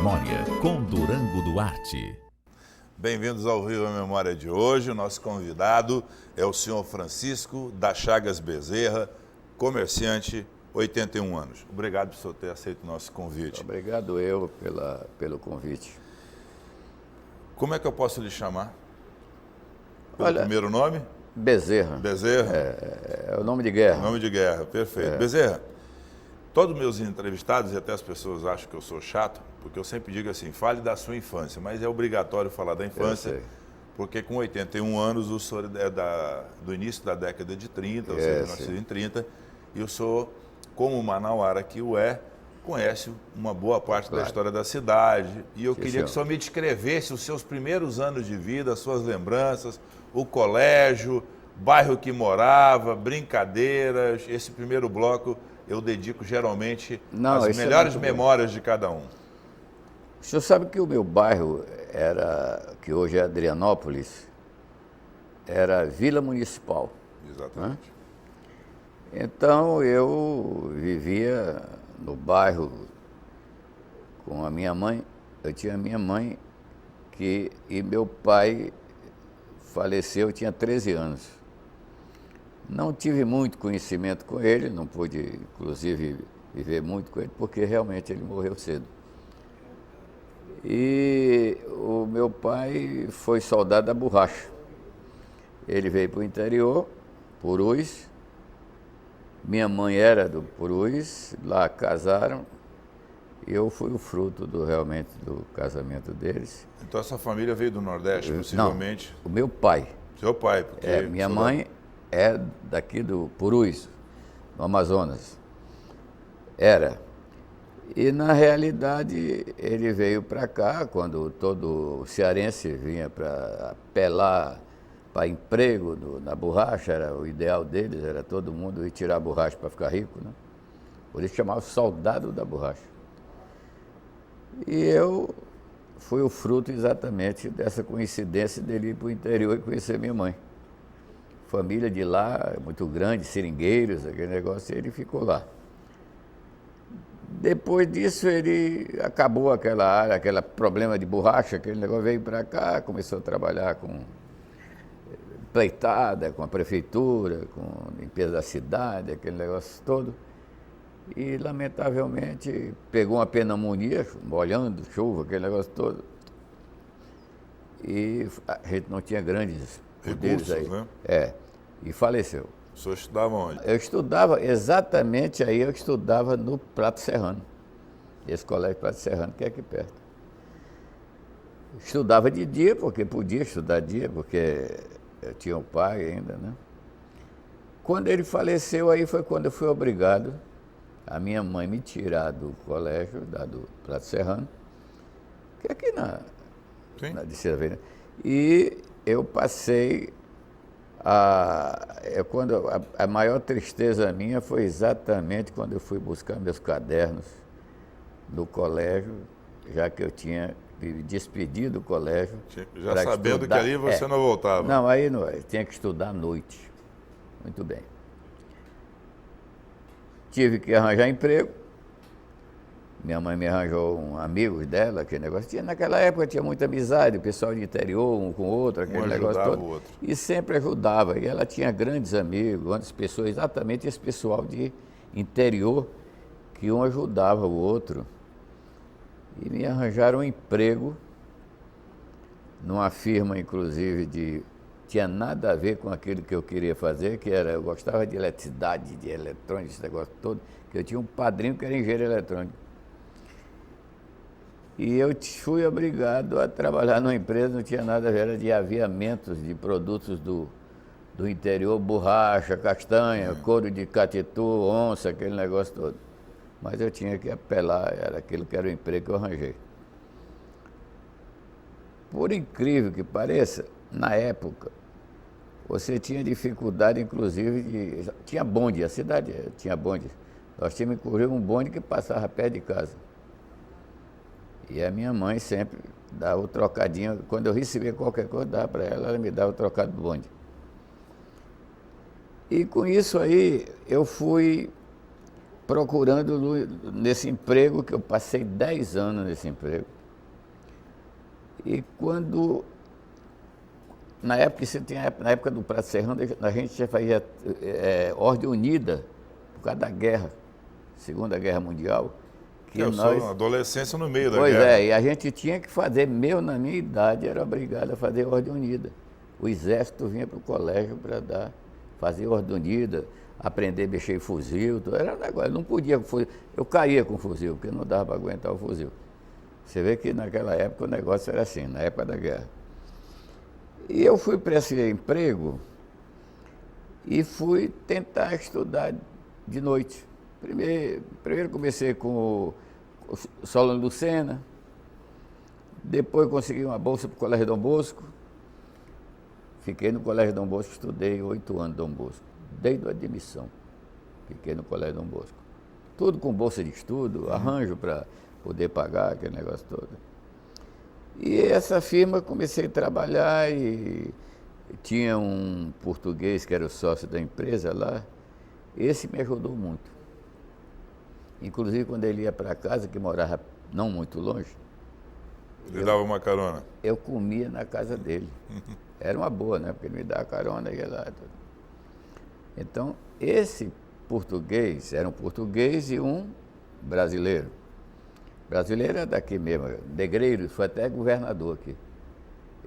História, com Durango Duarte. Bem-vindos ao Viva a Memória de hoje. O nosso convidado é o senhor Francisco da Chagas Bezerra, comerciante, 81 anos. Obrigado por senhor ter aceito o nosso convite. Obrigado eu pelo convite. Como é que eu posso lhe chamar? Pelo Olha, primeiro nome? Bezerra. Bezerra? É o nome de guerra. Nome de guerra, perfeito. Bezerra, todos meus entrevistados, e até as pessoas acham que eu sou chato, porque eu sempre digo assim, fale da sua infância, mas é obrigatório falar da infância, porque com 81 anos o senhor é do início da década de 30, ou seja, nascido em 30, e o senhor, como manauara que o é, conhece uma boa parte da história da cidade, e eu queria que o senhor me descrevesse os seus primeiros anos de vida, as suas lembranças, o colégio, bairro que morava, brincadeiras. Esse primeiro bloco eu dedico geralmente às melhores memórias de cada um. O senhor sabe que o meu bairro que hoje é Adrianópolis, era Vila Municipal. Exatamente. Né? Então eu vivia no bairro com a minha mãe. Eu tinha a minha mãe e meu pai faleceu, eu tinha 13 anos. Não tive muito conhecimento com ele, não pude, inclusive, viver muito com ele, porque realmente ele morreu cedo. E o meu pai foi soldado da borracha. Ele veio para o interior, Purus. Minha mãe era do Purus, lá casaram. E eu fui o fruto realmente do casamento deles. Então essa família veio do Nordeste, possivelmente? Não, o meu pai. Seu pai, porque... minha mãe é daqui do Purus, no Amazonas. Era. E, na realidade, ele veio para cá, quando todo cearense vinha para apelar para emprego na borracha, era o ideal deles, era todo mundo ir tirar a borracha para ficar rico, né? Por isso chamava soldado da borracha. E eu fui o fruto exatamente dessa coincidência dele ir para o interior e conhecer minha mãe. Família de lá, muito grande, seringueiros, aquele negócio, e ele ficou lá. Depois disso, ele acabou aquela área, aquele problema de borracha, aquele negócio, veio para cá, começou a trabalhar com pleitada, com a prefeitura, com limpeza da cidade, aquele negócio todo. E, lamentavelmente, pegou uma pneumonia, molhando, chuva, aquele negócio todo. E a gente não tinha grandes recursos aí. Né? E faleceu. O senhor estudava onde? Eu estudava exatamente aí, eu estudava no Prato Serrano, esse colégio Prato Serrano, que é aqui perto. Estudava de dia, porque podia estudar de dia, porque eu tinha um pai ainda, né? Quando ele faleceu, aí foi quando eu fui obrigado a minha mãe me tirar do colégio, do Prato Serrano, que é aqui na Terceira Avenida. E eu passei a maior tristeza minha foi exatamente quando eu fui buscar meus cadernos no colégio, já que eu tinha me despedido do colégio. Já sabendo que ali você não voltava. Não, aí não, eu tinha que estudar à noite. Muito bem. Tive que arranjar emprego. Minha mãe me arranjou amigos dela, aquele negócio. Naquela época tinha muita amizade, o pessoal de interior, um com o outro, aquele negócio todo. O outro. E sempre ajudava. E ela tinha grandes amigos, grandes pessoas, exatamente esse pessoal de interior, que um ajudava o outro. E me arranjaram um emprego numa firma, inclusive, tinha nada a ver com aquilo que eu queria fazer, eu gostava de eletricidade, de eletrônica, esse negócio todo, que eu tinha um padrinho que era engenheiro eletrônico. E eu fui obrigado a trabalhar numa empresa, não tinha nada a ver, era de aviamentos de produtos do interior, borracha, castanha, couro de catitu, onça, aquele negócio todo. Mas eu tinha que apelar, era aquilo que era o emprego que eu arranjei. Por incrível que pareça, na época, você tinha dificuldade, inclusive, tinha bonde, a cidade tinha bonde. Nós tínhamos que correr um bonde que passava perto de casa. E a minha mãe sempre dava o trocadinho, quando eu recebia qualquer coisa, dava para ela me dava o trocado do bonde. E com isso aí, eu fui procurando nesse emprego, que eu passei 10 anos nesse emprego. E quando, na época do Prato Serrano, a gente já fazia Ordem Unida por causa da guerra, Segunda Guerra Mundial. Que eu nós, sou adolescência no meio da guerra. pois é, e a gente tinha que fazer, na minha idade, era obrigado a fazer Ordem Unida. O exército vinha para o colégio para fazer Ordem Unida, aprender a mexer em fuzil, era um negócio, eu não podia, eu caía com o fuzil, porque não dava para aguentar o fuzil. Você vê que naquela época o negócio era assim, na época da guerra. E eu fui para esse emprego e fui tentar estudar de noite. Primeiro comecei com o Solano Lucena, depois consegui uma bolsa para o Colégio Dom Bosco. Fiquei no Colégio Dom Bosco, estudei 8 anos Dom Bosco, desde a admissão. Fiquei no Colégio Dom Bosco. Tudo com bolsa de estudo, arranjo para poder pagar aquele negócio todo. E essa firma comecei a trabalhar e tinha um português que era o sócio da empresa lá. Esse me ajudou muito. Inclusive quando ele ia para casa, que morava não muito longe, Ele dava uma carona. eu comia na casa dele. Era uma boa, né? Porque ele me dava carona e ia lá. Então, esse português, era um português e um brasileiro. Brasileiro era daqui mesmo, Negreiros, foi até governador aqui.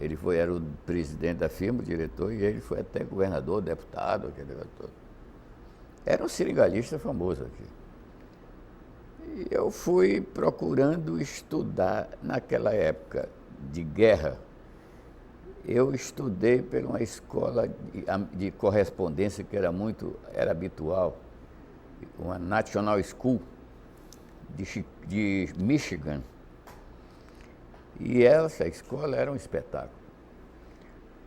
Ele era o presidente da firma, o diretor, e ele foi até governador, deputado, aquele negócio todo. Era um seringalista famoso aqui. E eu fui procurando estudar naquela época de guerra. Eu estudei por uma escola de correspondência que era habitual, uma National School de Michigan. E essa escola era um espetáculo.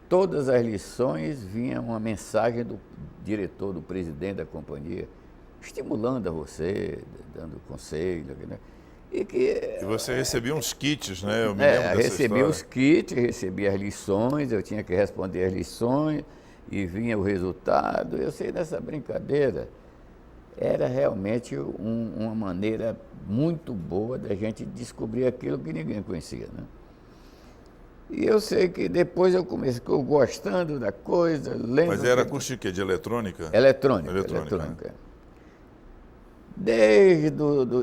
Todas as lições vinham uma mensagem do diretor, do presidente da companhia, estimulando a você, dando conselho, né? E você recebia uns kits, né? Eu me lembro dessa recebia história. os kits, recebia as lições, eu tinha que responder as lições e vinha o resultado. Eu sei dessa brincadeira. Era realmente uma maneira muito boa da gente descobrir aquilo que ninguém conhecia, né? E eu sei que depois eu comecei gostando da coisa, lendo... Mas era curso de quê? De eletrônica? Eletrônica. Né? Desde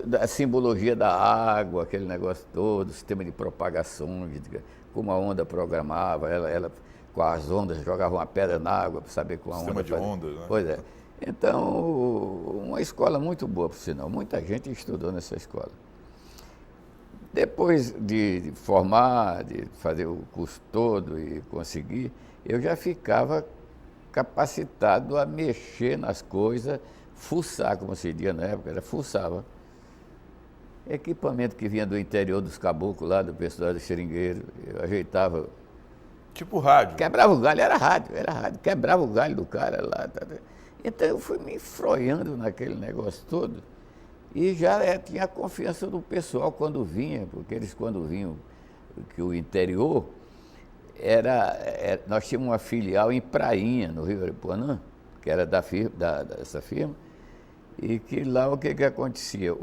da simbologia da água, aquele negócio todo, sistema de propagação, como a onda programava, ela com as ondas jogava uma pedra na água para saber como a onda... Sistema de ondas, né? Pois é. Então, uma escola muito boa, por sinal. Muita gente estudou nessa escola. Depois de formar, de fazer o curso todo e conseguir, eu já ficava capacitado a mexer nas coisas, fuçar, como se dizia na época, fuçava. Equipamento que vinha do interior dos caboclos lá, do pessoal do seringueiro, eu ajeitava. Tipo rádio. Quebrava o galho, era rádio. Quebrava o galho do cara lá. Então eu fui me enfronhando naquele negócio todo e já tinha a confiança do pessoal quando vinha, porque eles quando vinham, que o interior nós tínhamos uma filial em Prainha, no Rio Aripuanã, que era dessa firma, e que lá o que acontecia?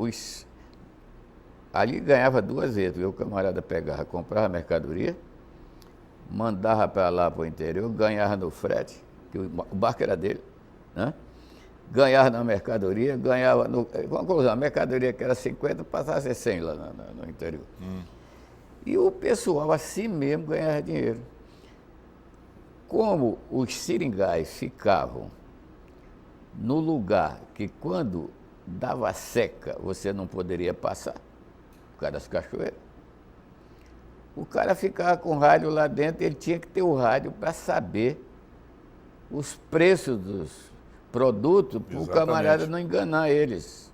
Ali ganhava 2 vezes, o camarada pegava, comprava mercadoria, mandava para lá para o interior, ganhava no frete, que o barco era dele, né? Ganhava na mercadoria, ganhava no... Conclusão, a mercadoria que era 50 passasse a ser 100 lá no interior. E o pessoal assim mesmo ganhava dinheiro. Como os seringais ficavam no lugar que quando dava seca você não poderia passar, por causa das cachoeiras, o cara ficava com o rádio lá dentro, ele tinha que ter o rádio para saber os preços dos produtos, para o camarada não enganar eles.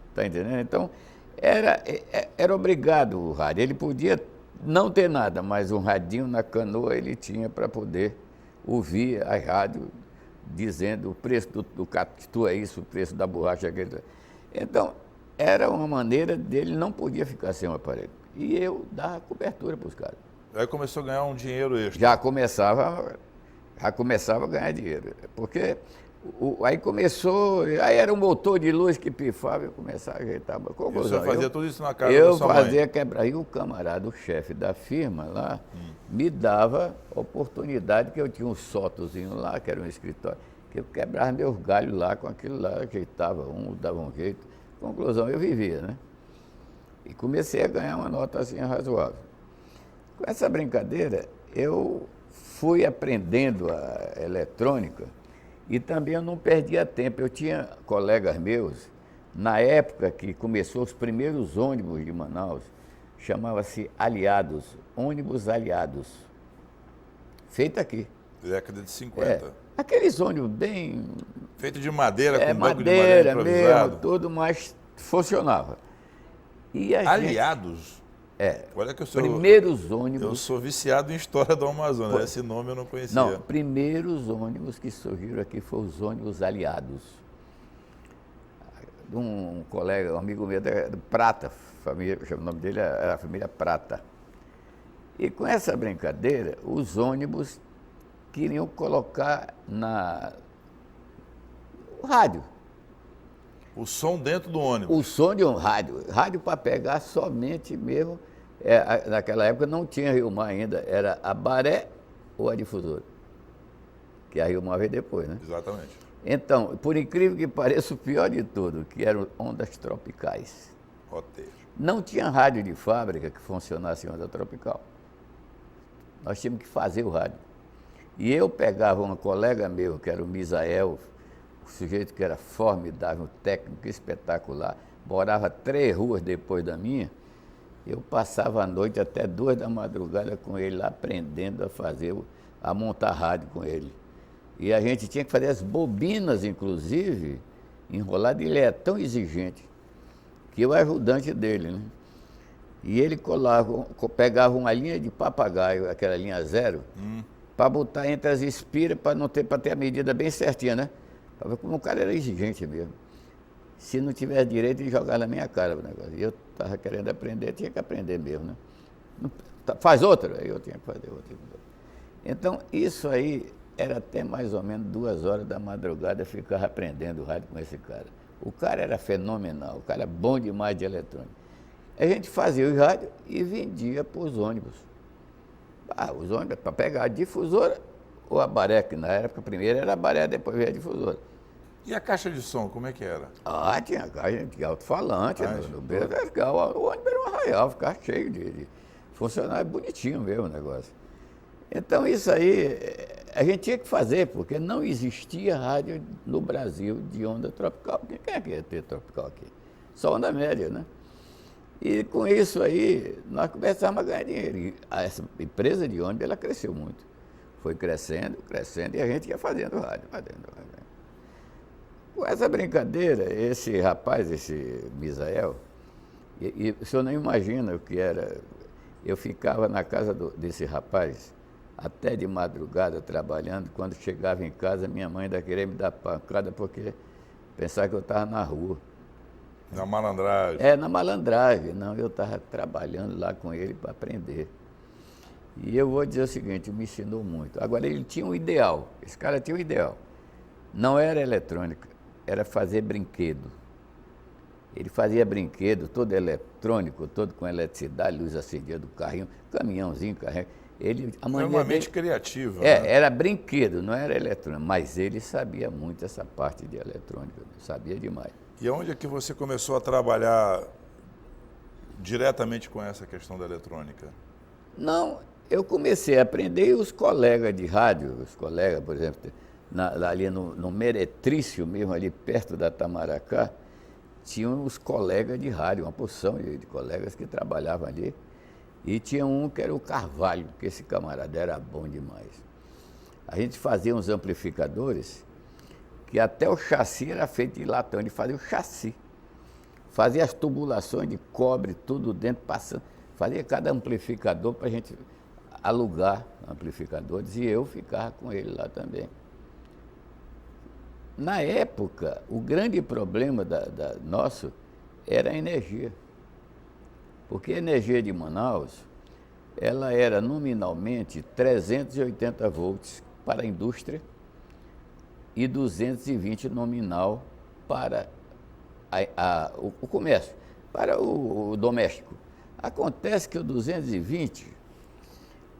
Está entendendo? Então, era obrigado o rádio. Ele podia não ter nada, mas um radinho na canoa ele tinha para poder ouvir a rádio dizendo o preço do catu é isso, o preço da borracha é aquele. Então, era uma maneira dele, não podia ficar sem o aparelho. E eu dava cobertura para os caras. Aí começou a ganhar um dinheiro extra. Já começava a ganhar dinheiro. Porque Aí começou, aí era um motor de luz que pifava e eu começava a ajeitar. E o senhor fazia tudo isso na casa da Eu sua mãe? fazia quebrar. E o camarada, o chefe da firma lá, me dava oportunidade, que eu tinha um sótozinho lá, que era um escritório, que eu quebrava meus galhos lá com aquilo lá, ajeitava um, dava um jeito. Conclusão, eu vivia, né? E comecei a ganhar uma nota assim razoável. Com essa brincadeira, eu fui aprendendo a eletrônica e também eu não perdia tempo. Eu tinha colegas meus, na época que começou os primeiros ônibus de Manaus, chamava-se Aliados, ônibus aliados, feito aqui. Década de 50. Aqueles ônibus bem... Feito de madeira, com banco de madeira madeira improvisado. mesmo, tudo, mas funcionava. E a Aliados? Olha que eu sou... primeiros ônibus... Eu sou viciado em história do Amazonas, esse nome eu não conhecia. Não, primeiros ônibus que surgiram aqui foram os ônibus aliados. Um colega, um amigo meu, do Prata, família, o nome dele era a família Prata. E com essa brincadeira, os ônibus queriam colocar o rádio. O som dentro do ônibus? O som de um rádio. Rádio para pegar somente mesmo. Naquela época não tinha Rio Mar ainda, era a Baré ou a Difusora. Que a Rio Mar veio depois, né? Exatamente. Então, por incrível que pareça, o pior de tudo, que eram ondas tropicais. Roteiro. Não tinha rádio de fábrica que funcionasse em onda tropical. Nós tínhamos que fazer o rádio. E eu pegava um colega meu, que era o Misael, um sujeito que era formidável, um técnico espetacular, morava 3 ruas depois da minha, eu passava a noite até 2 da madrugada com ele lá, aprendendo a montar rádio com ele. E a gente tinha que fazer as bobinas, inclusive, enrolado, e ele é tão exigente, que eu era ajudante dele, né? E ele pegava uma linha de papagaio, aquela linha 0, para botar entre as espiras, para ter a medida bem certinha, né? Para ver como o cara era exigente mesmo. Se não tivesse direito, ele jogava na minha cara o negócio. E eu estava querendo aprender, tinha que aprender mesmo, né? Faz outra, aí eu tinha que fazer outra. Então, isso aí era até mais ou menos 2 horas da madrugada, eu ficava aprendendo o rádio com esse cara. O cara era fenomenal, o cara era bom demais de eletrônica. A gente fazia o rádio e vendia para os ônibus. Os ônibus, para pegar a difusora ou a Baré, que na época primeiro era a Baré, depois veio a difusora. E a caixa de som, como é que era? Tinha caixa de alto-falante, no beco, o ônibus era um arraial, ficava cheio de funcionário, bonitinho mesmo o negócio. Então isso aí, a gente tinha que fazer, porque não existia rádio no Brasil de onda tropical. Quem é que ia ter tropical aqui? Só onda média, né? E com isso aí, nós começamos a ganhar dinheiro. E essa empresa de ônibus, ela cresceu muito. Foi crescendo, e a gente ia fazendo rádio. Com essa brincadeira, esse rapaz, esse Misael, e o senhor não imagina o que era. Eu ficava na casa desse rapaz até de madrugada trabalhando. Quando chegava em casa, minha mãe ainda queria me dar pancada porque pensava que eu estava na rua. Na malandragem? Na malandragem. Não, eu estava trabalhando lá com ele para aprender. E eu vou dizer o seguinte, me ensinou muito. Agora, ele tinha um ideal, esse cara tinha um ideal. Não era eletrônica, era fazer brinquedo. Ele fazia brinquedo, todo eletrônico, todo com eletricidade, luz acendia do carrinho, caminhãozinho, carrinho. Normalmente criativo. Né? Era brinquedo, não era eletrônico, mas ele sabia muito essa parte de eletrônica, sabia demais. E onde é que você começou a trabalhar diretamente com essa questão da eletrônica? Não, eu comecei a aprender e os colegas de rádio, por exemplo, ali no Meretrício mesmo, ali perto da Tamaracá, tinham os colegas de rádio, uma porção de colegas que trabalhavam ali. E tinha um que era o Carvalho, que esse camarada era bom demais. A gente fazia uns amplificadores que até o chassi era feito de latão, ele fazia o chassi. Fazia as tubulações de cobre, tudo dentro, passando. Fazia cada amplificador para a gente alugar amplificadores e eu ficava com ele lá também. Na época, o grande problema nosso era a energia. Porque a energia de Manaus, ela era nominalmente 380 volts para a indústria e 220 nominal para o comércio, para o doméstico. Acontece que o 220,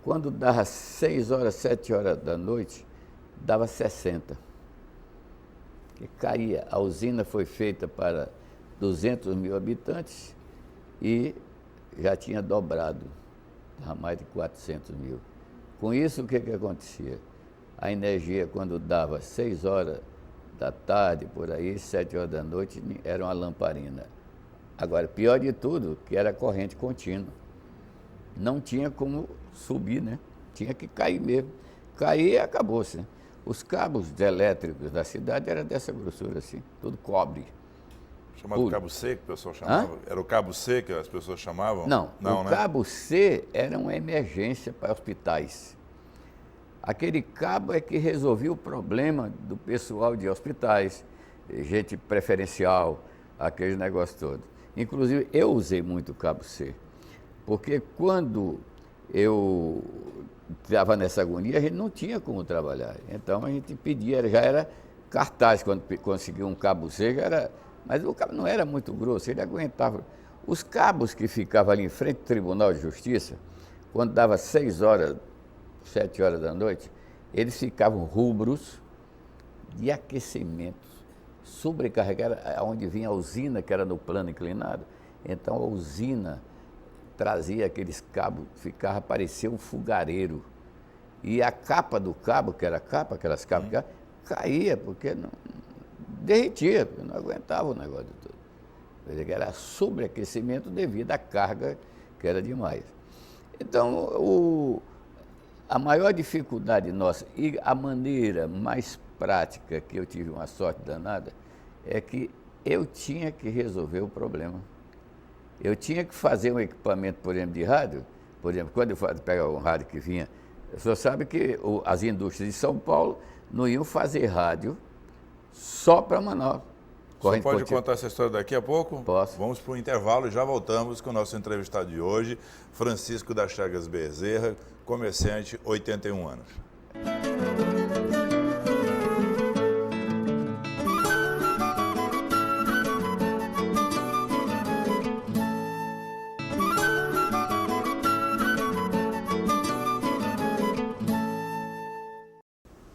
quando dava 6 horas, 7 horas da noite, dava 60. Que caía. A usina foi feita para 200 mil habitantes e já tinha dobrado, dava mais de 400 mil. Com isso, o que acontecia? A energia, quando dava 6 horas da tarde, por aí, 7 horas da noite, era uma lamparina. Agora, pior de tudo, que era corrente contínua. Não tinha como subir, né? Tinha que cair mesmo. Cair e acabou-se, né? Os cabos elétricos da cidade eram dessa grossura, assim, tudo cobre. Chamado puro. cabo C, que o pessoal chamava? Era o cabo C que as pessoas chamavam? Não, o né? cabo C era uma emergência para hospitais. Aquele cabo é que resolvia o problema do pessoal de hospitais, gente preferencial, aquele negócio todo. Inclusive, eu usei muito o cabo C, porque quando eu estava nessa agonia, a gente não tinha como trabalhar. Então, a gente pedia, já era cartaz, quando conseguia um cabo C, já era... Mas o cabo não era muito grosso, ele aguentava. Os cabos que ficavam ali em frente ao Tribunal de Justiça, quando dava 6 horas, 7 horas da noite, eles ficavam rubros de aquecimento, sobrecarregados, onde vinha a usina, que era no plano inclinado. Então a usina trazia aqueles cabos, parecia um fogareiro. E a capa do cabo, que era a capa, aquelas capas, caía, porque não, derretia, porque não aguentava o negócio todo. Era sobreaquecimento devido à carga, que era demais. Então, a maior dificuldade nossa e a maneira mais prática que eu tive uma sorte danada é que eu tinha que resolver o problema. Eu tinha que fazer um equipamento, por exemplo, de rádio. Por exemplo, quando eu pegava um rádio que vinha, o senhor sabe que as indústrias de São Paulo não iam fazer rádio só para Manaus. Você pode contar essa história daqui a pouco? Posso. Vamos para o intervalo e já voltamos com o nosso entrevistado de hoje, Francisco das Chagas Bezerra, comerciante, 81 anos.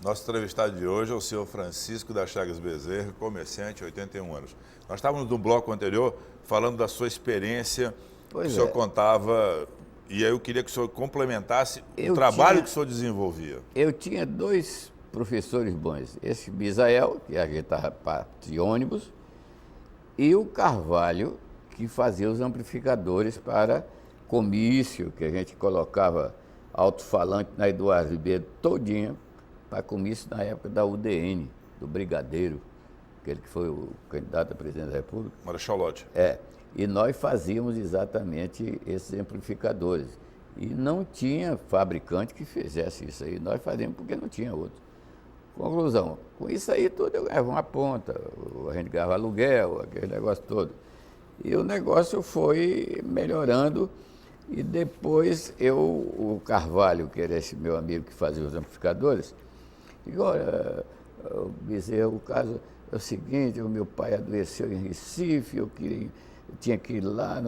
Nosso entrevistado de hoje é o senhor Francisco das Chagas Bezerra, comerciante, 81 anos. Nós estávamos no bloco anterior falando da sua experiência, que o senhor contava, e aí eu queria que o senhor complementasse o trabalho que o senhor desenvolvia. Eu tinha 2 professores bons, esse Misael, que ajeitava parte de ônibus, e o Carvalho, que fazia os amplificadores para comício, que a gente colocava alto-falante na Eduardo Ribeiro todinha, para comício na época da UDN, do Brigadeiro, aquele que foi o candidato a presidente da República. Marechal Lodge. E nós fazíamos exatamente esses amplificadores. E não tinha fabricante que fizesse isso aí, nós fazíamos porque não tinha outro. Conclusão, com isso aí tudo eu ganhava uma ponta, a gente ganhava aluguel, aquele negócio todo. E o negócio foi melhorando e depois o Carvalho, que era esse meu amigo que fazia os amplificadores, digo, olha, Bezerra, o caso é o seguinte, o meu pai adoeceu em Recife, eu tinha que ir lá.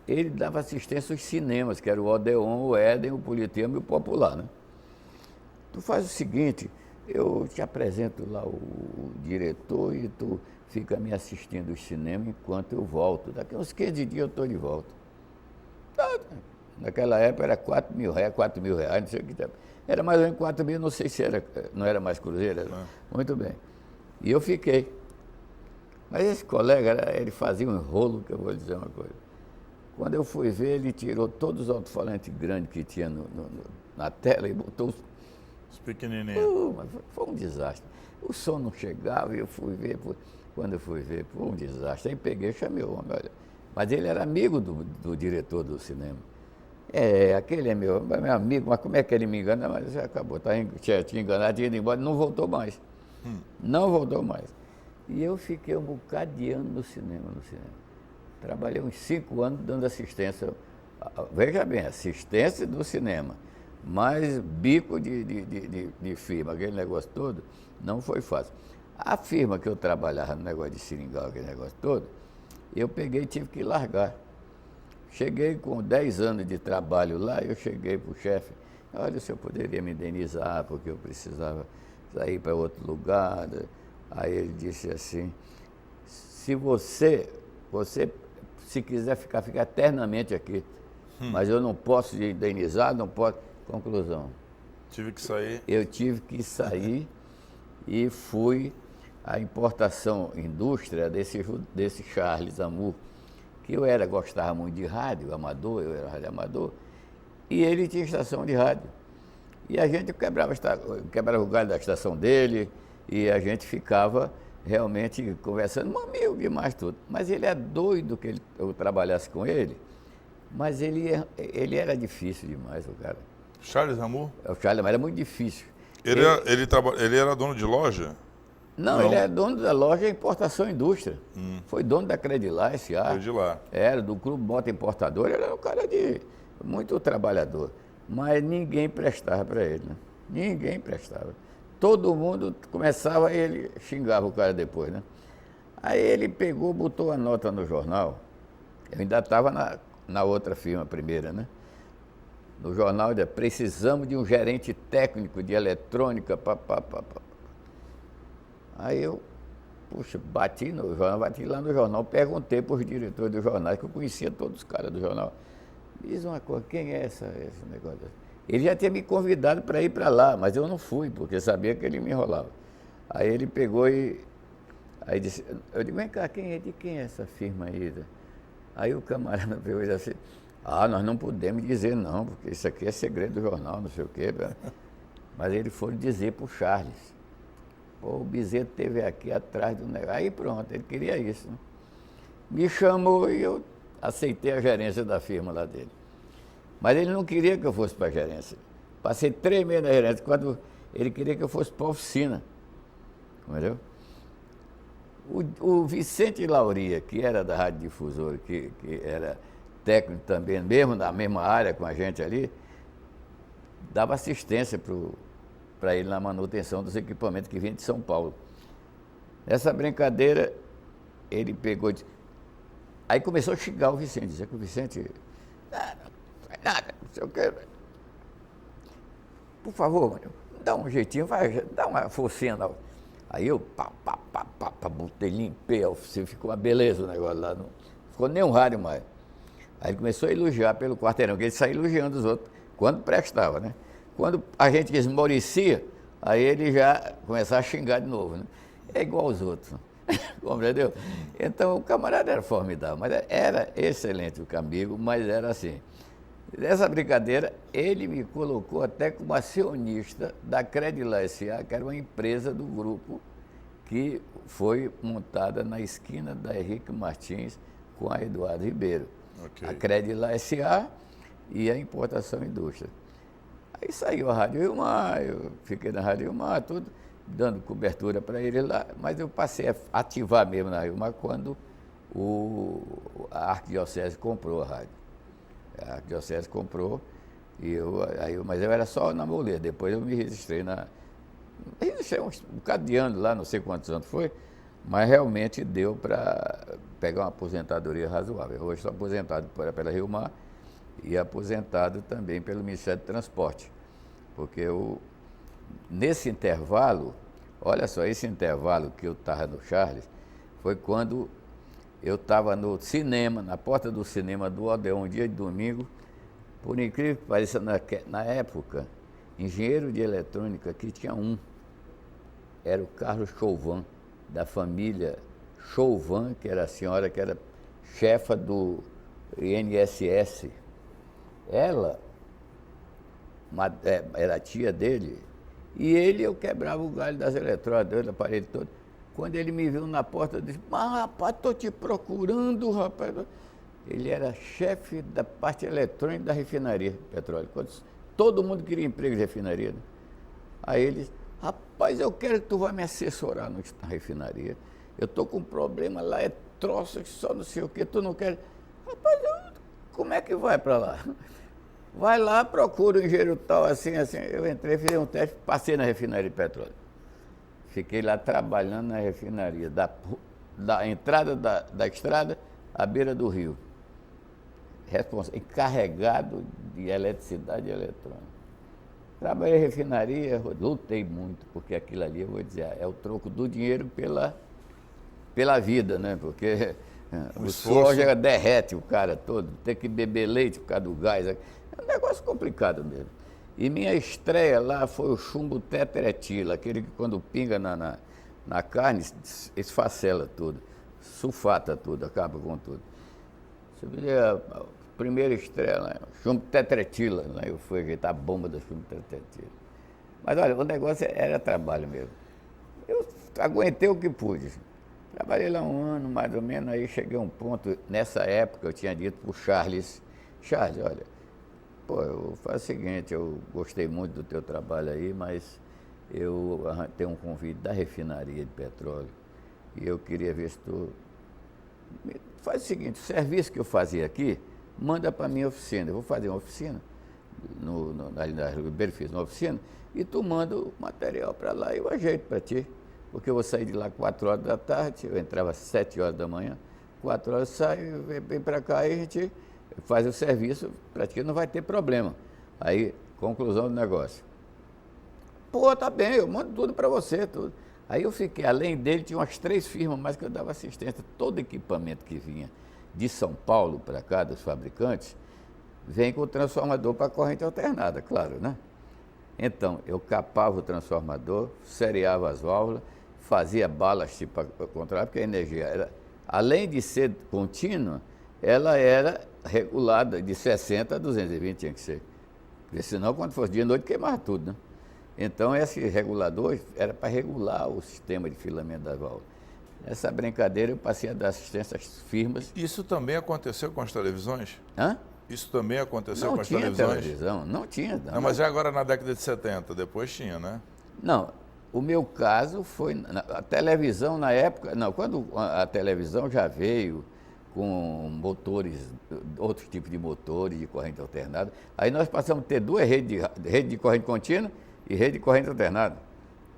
Ele dava assistência aos cinemas, que era o Odeon, o Éden, o Politeama e o Popular, né? Tu faz o seguinte, eu te apresento lá o diretor e tu fica me assistindo os cinemas enquanto eu volto. Daqui a uns 15 dias eu estou de volta. Naquela época era 4 mil reais, não sei o que. Era mais ou menos 4 mil, não sei se não era mais cruzeiro. Muito bem. E eu fiquei. Mas esse colega, ele fazia um rolo, que eu vou dizer uma coisa. Quando eu fui ver, ele tirou todos os alto-falantes grandes que tinha na tela e botou os pequenininhos. Mas foi um desastre. O som não chegava e eu fui ver. Quando eu fui ver, foi um desastre. Aí peguei e chamei o homem, olha. Mas ele era amigo do diretor do cinema. Aquele é meu amigo, mas como é que ele me engana? Mas já acabou, tinha enganado, tinha ido embora, não voltou mais. Não voltou mais. E eu fiquei um bocado de ano no cinema. Trabalhei uns 5 anos dando assistência, veja bem, assistência do cinema. Mas bico de firma, aquele negócio todo, não foi fácil. A firma que eu trabalhava no negócio de seringal, aquele negócio todo, eu peguei e tive que largar. Cheguei com 10 anos de trabalho lá, eu cheguei para o chefe, olha, o senhor poderia me indenizar, porque eu precisava sair para outro lugar. Aí ele disse assim, se você se quiser ficar eternamente aqui, mas eu não posso te indenizar, não posso. Conclusão. Tive que sair. Eu tive que sair e fui à importação indústria desse Charles Amour, que gostava muito de rádio amador, eu era rádio amador, e ele tinha estação de rádio. E a gente quebrava o galho da estação dele, e a gente ficava realmente conversando, um amigo demais tudo. Mas ele é doido que eu trabalhasse com ele, mas ele era difícil demais, o cara. Charles Amour? O Charles Amour era muito difícil. Ele era dono de loja? Não, ele é dono da loja Importação Indústria. Foi dono da Credilar S.A. Credilar. Era do Clube Mota Importador, ele era um cara muito trabalhador. Mas ninguém prestava para ele, né? Ninguém prestava. Todo mundo começava e ele xingava o cara depois, né? Aí ele pegou, botou a nota no jornal. Eu ainda estava na outra firma primeira, né? No jornal, precisamos de um gerente técnico de eletrônica, Aí eu, bati lá no jornal, perguntei para os diretores do jornal, que eu conhecia todos os caras do jornal. Diz uma coisa, quem é esse negócio? Ele já tinha me convidado para ir para lá, mas eu não fui, porque sabia que ele me enrolava. Aí ele pegou aí disse, eu digo, vem cá, de quem é essa firma aí? Aí o camarada pegou e disse assim, nós não podemos dizer não, porque isso aqui é segredo do jornal, não sei o quê. Mas eles foram dizer para o Charles. Pô, o Bezerra esteve aqui atrás do negócio. Aí pronto, ele queria isso. Né? Me chamou e eu aceitei a gerência da firma lá dele. Mas ele não queria que eu fosse para a gerência. Passei 3 meses na gerência, quando ele queria que eu fosse para a oficina. Entendeu? O Vicente Lauria, que era da Rádio Difusora, que era técnico também, mesmo na mesma área com a gente ali, dava assistência para ele na manutenção dos equipamentos que vinham de São Paulo. Nessa brincadeira, ele pegou e disse, aí começou a xingar o Vicente, dizer que o Vicente, não faz nada, não sei o quê. Por favor, mano, dá um jeitinho, dá uma forcinha. Aí eu, botei, limpei a oficina, ficou uma beleza o negócio lá, não ficou nem um rádio mais. Aí ele começou a elogiar pelo quarteirão, que ele saía elogiando os outros, quando prestava, né? Quando a gente esmorecia, aí ele já começava a xingar de novo, né? É igual aos outros, compreendeu? Então o camarada era formidável, mas era excelente o amigo, mas era assim. Nessa brincadeira, ele me colocou até como acionista da Credilar S.A., que era uma empresa do grupo que foi montada na esquina da Henrique Martins com a Eduardo Ribeiro. Okay. A Credilar S.A. e a Importação Indústria. Aí saiu a Rádio Ilmar, eu fiquei na Rádio Ilmar, tudo, dando cobertura para ele lá, mas eu passei a ativar mesmo na Ilmar quando a Arquidiocese comprou a rádio. A Arquidiocese comprou, mas eu era só na Moleza, depois eu me registrei registrei um bocado de anos lá, não sei quantos anos foi, mas realmente deu para pegar uma aposentadoria razoável. Hoje estou aposentado pela Rio Mar e aposentado também pelo Ministério do Transporte, porque nesse intervalo, olha só, esse intervalo que eu estava no Charles, foi quando eu estava no cinema, na porta do cinema do Odeon, um dia de domingo, por incrível que pareça, na época, engenheiro de eletrônica que tinha era o Carlos Chauvan, da família Chauvan, que era a senhora que era chefa do INSS. Ela era a tia dele, e eu quebrava o galho das eletrodas, do aparelho todo. Quando ele me viu na porta, eu disse, mas rapaz, estou te procurando, rapaz. Ele era chefe da parte eletrônica da refinaria de petróleo. Todo mundo queria emprego de refinaria. Né? Aí ele disse, rapaz, eu quero que tu vá me assessorar na refinaria. Eu estou com um problema lá, é troço, só não sei o quê, tu não quer. Rapaz, como é que vai para lá? vai lá, procura um engenheiro tal, assim, assim. Eu entrei, fiz um teste, passei na refinaria de petróleo. Fiquei lá trabalhando na refinaria, da entrada da estrada à beira do rio. Encarregado de eletricidade e eletrônica. Trabalhei em refinaria, lutei muito, porque aquilo ali, eu vou dizer, é o troco do dinheiro pela vida, né? Porque o suor já derrete o cara todo, tem que beber leite por causa do gás. É um negócio complicado mesmo. E minha estreia lá foi o chumbo tetretila, aquele que quando pinga na carne, esfacela tudo, sulfata tudo, acaba com tudo. Você vê a primeira estreia lá, chumbo tetretila, né? Eu fui ajeitar a bomba do chumbo tetretila. Mas olha, o negócio era trabalho mesmo. Eu aguentei o que pude. Trabalhei lá um ano, mais ou menos, aí cheguei a um ponto, nessa época eu tinha dito para o Charles, olha, pô, eu faço o seguinte, eu gostei muito do teu trabalho aí, mas eu tenho um convite da refinaria de petróleo e eu queria ver se tu... Faz o seguinte, o serviço que eu fazia aqui, manda para a minha oficina. Eu vou fazer uma oficina, ali na Ribeiro, fiz uma oficina, e tu manda o material para lá e eu ajeito para ti. Porque eu vou sair de lá 4 horas da tarde, eu entrava às 7 horas da manhã, 4 horas eu saio, vem para cá e a gente faz o serviço, praticamente não vai ter problema. Aí, conclusão do negócio. Pô, tá bem, eu mando tudo para você, tudo. Aí eu fiquei, além dele, tinha umas 3 firmas mais que eu dava assistência. Todo equipamento que vinha de São Paulo para cá, dos fabricantes, vem com o transformador para corrente alternada, claro, né? Então, eu capava o transformador, seriava as válvulas, fazia balas para controlar, porque a energia era, além de ser contínua, ela era regulada de 60 a 220, tinha que ser. Porque senão, quando fosse dia e noite, queimava tudo, né? Então, esse regulador era para regular o sistema de filamento da válvula. Nessa brincadeira, eu passei a dar assistência às firmas. Isso também aconteceu com as televisões? Hã? Isso também aconteceu não com as televisões? Televisão, não tinha. Não, mas já agora na década de 70, depois tinha, né? Não, o meu caso foi... A televisão, na época... Não, quando a televisão já veio com motores, outros tipos de motores de corrente alternada, aí nós passamos a ter 2 rede de corrente contínua e rede de corrente alternada.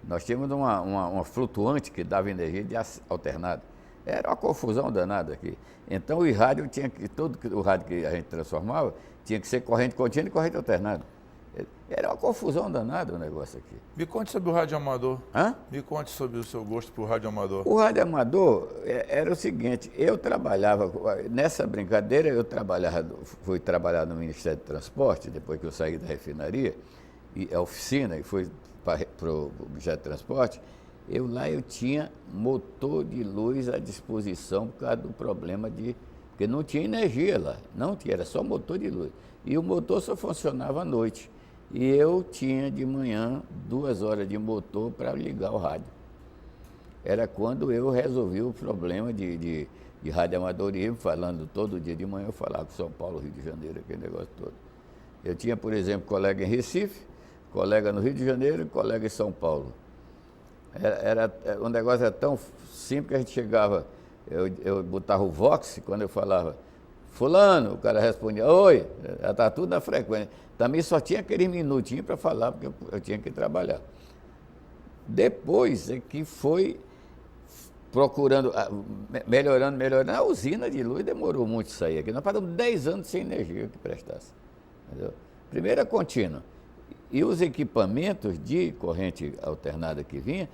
Nós tínhamos uma flutuante que dava energia de alternada. Era uma confusão danada aqui. Então o rádio tinha que, todo o rádio que a gente transformava, tinha que ser corrente contínua e corrente alternada. Era uma confusão danada o negócio aqui. Me conte sobre o rádio amador. Hã? Me conte sobre o seu gosto por rádio amador. O rádio amador era o seguinte, eu trabalhava, nessa brincadeira fui trabalhar no Ministério do Transporte, depois que eu saí da refinaria, e a oficina, e fui para o Ministério do Transporte, eu tinha motor de luz à disposição por causa do problema porque não tinha energia lá, não tinha, era só motor de luz. E o motor só funcionava à noite. E eu tinha de manhã 2 horas de motor para ligar o rádio. Era quando eu resolvi o problema de radioamadorismo, falando todo dia de manhã, eu falava com São Paulo, Rio de Janeiro, aquele negócio todo. Eu tinha, por exemplo, colega em Recife, colega no Rio de Janeiro e colega em São Paulo. O negócio era tão simples que a gente chegava, eu botava o Vox, quando eu falava, fulano, o cara respondia, oi, já está tudo na frequência. Também só tinha aquele minutinho para falar, porque eu tinha que trabalhar. Depois é que foi procurando, melhorando. A usina de luz demorou muito isso aí aqui. Nós passamos 10 anos sem energia que prestasse. Entendeu? Primeiro a contínua. E os equipamentos de corrente alternada que vinha,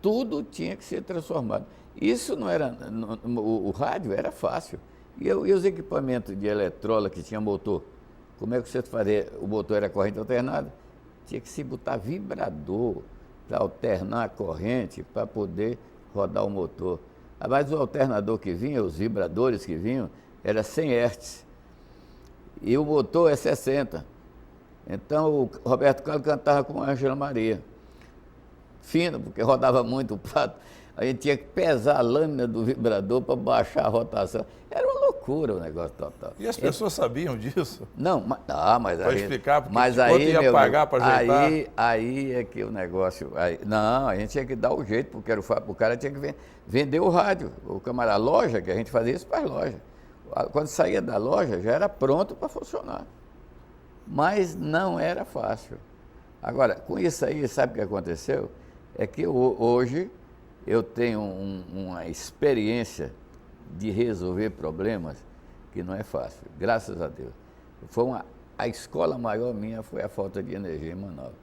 tudo tinha que ser transformado. Isso não era... O rádio era fácil. E os equipamentos de eletrólise que tinha motor, como é que você fazia? O motor era corrente alternada? Tinha que se botar vibrador para alternar a corrente, para poder rodar o motor. Mas o alternador que vinha, os vibradores que vinham, era 100 Hz. E o motor é 60. Então o Roberto Carlos cantava com a Ângela Maria. Fino, porque rodava muito o prato. A gente tinha que pesar a lâmina do vibrador para baixar a rotação. Era uma loucura o negócio total. E as pessoas sabiam disso? Não, mas para explicar, porque mas quanto aí, ia pagar para ajeitar? Aí é que o negócio... não, a gente tinha que dar o jeito, porque o cara tinha que vender o rádio. O camarada, a loja, que a gente fazia isso para as lojas. Quando saía da loja, já era pronto para funcionar. Mas não era fácil. Agora, com isso aí, sabe o que aconteceu? É que hoje eu tenho uma experiência de resolver problemas que não é fácil, graças a Deus. A escola maior minha foi a falta de energia em Manaus,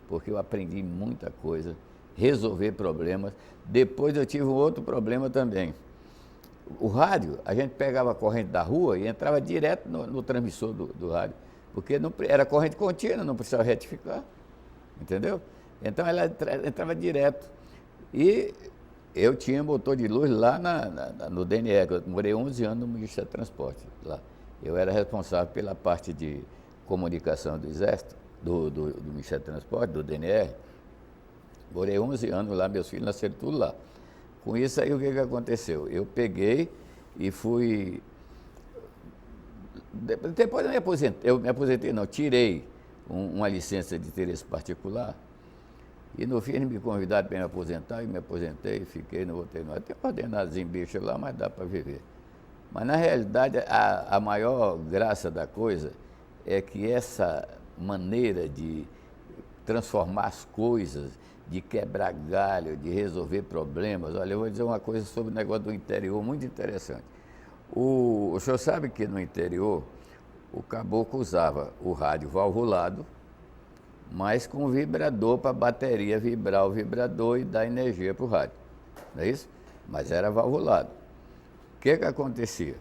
porque eu aprendi muita coisa, resolver problemas. Depois eu tive um outro problema também. O rádio, a gente pegava a corrente da rua e entrava direto no transmissor do rádio, porque não, era corrente contínua, não precisava retificar, entendeu? Então ela entrava direto. E eu tinha motor de luz lá no DNE, eu morei 11 anos no Ministério do Transporte lá. Eu era responsável pela parte de comunicação do Exército, do Ministério do Transporte, do DNR. Morei 11 anos lá, meus filhos nasceram tudo lá. Com isso aí, o que aconteceu? Eu peguei e fui... Depois eu me aposentei não, tirei uma licença de interesse particular e no fim eles me convidaram para me aposentar e me aposentei, fiquei, não voltei não. Tem ordenadozinho bicho lá, mas dá para viver. Mas na realidade, a maior graça da coisa é que essa maneira de transformar as coisas, de quebrar galho, de resolver problemas. Olha, eu vou dizer uma coisa sobre o negócio do interior muito interessante. O senhor sabe que no interior o caboclo usava o rádio valvulado, mas com vibrador para a bateria vibrar o vibrador e dar energia para o rádio. Não é isso? Mas era valvulado. O que acontecia?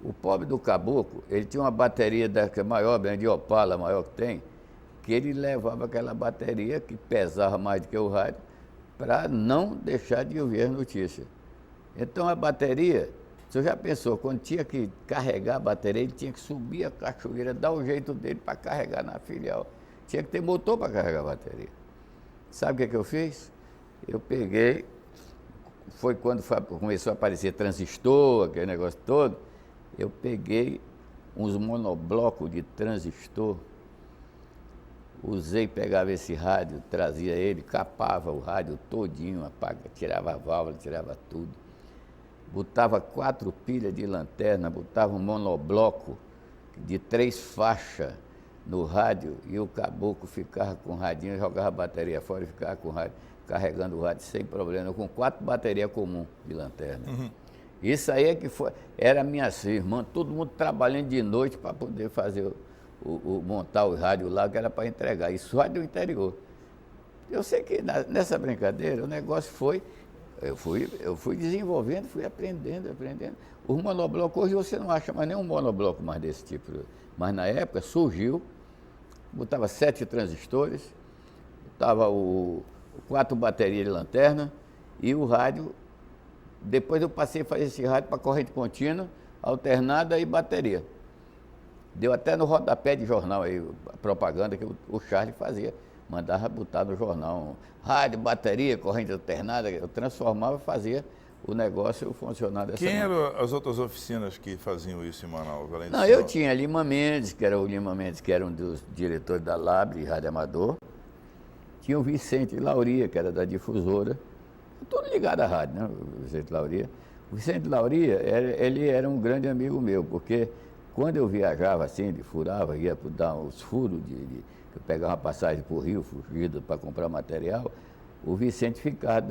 O pobre do caboclo, ele tinha uma bateria maior, bem de Opala, maior que tem, que ele levava aquela bateria que pesava mais do que o rádio para não deixar de ouvir as notícias. Então a bateria, você já pensou, quando tinha que carregar a bateria, ele tinha que subir a cachoeira, dar o jeito dele para carregar na filial. Tinha que ter motor para carregar a bateria. Sabe o que eu fiz? Eu peguei, foi quando começou a aparecer transistor, aquele negócio todo, eu peguei uns monoblocos de transistor, pegava esse rádio, trazia ele, capava o rádio todinho, tirava a válvula, tirava tudo. Botava 4 pilhas de lanterna, botava um monobloco de 3 faixas no rádio e o caboclo ficava com o radinho, jogava a bateria fora e ficava com o rádio, carregando o rádio sem problema, com 4 baterias comuns de lanterna. Uhum. Isso aí é que era minhas irmãs, todo mundo trabalhando de noite para poder fazer montar o rádio lá, que era para entregar. Isso rádio do interior. Eu sei que nessa brincadeira o negócio foi, eu fui desenvolvendo, fui aprendendo. Os monoblocos, hoje você não acha mais nenhum monobloco mais desse tipo. Mas na época surgiu, botava 7 transistores, botava 4 baterias de lanterna e o rádio. Depois eu passei a fazer esse rádio para corrente contínua, alternada e bateria. Deu até no rodapé de jornal aí, a propaganda que o Charlie fazia. Mandava botar no jornal, rádio, bateria, corrente alternada. Eu transformava e fazia o negócio funcionar dessa maneira. Quem eram as outras oficinas que faziam isso em Manaus? Além Não, eu tinha Lima Mendes, que era um dos diretores da Labre, Rádio Amador. Tinha o Vicente Lauria, que era da difusora. Tudo ligado à rádio, né, o Vicente Lauria. O Vicente Lauria, ele era um grande amigo meu, porque quando eu viajava assim, furava, ia dar os furos, eu pegava uma passagem para o Rio, fugido para comprar material, o Vicente ficava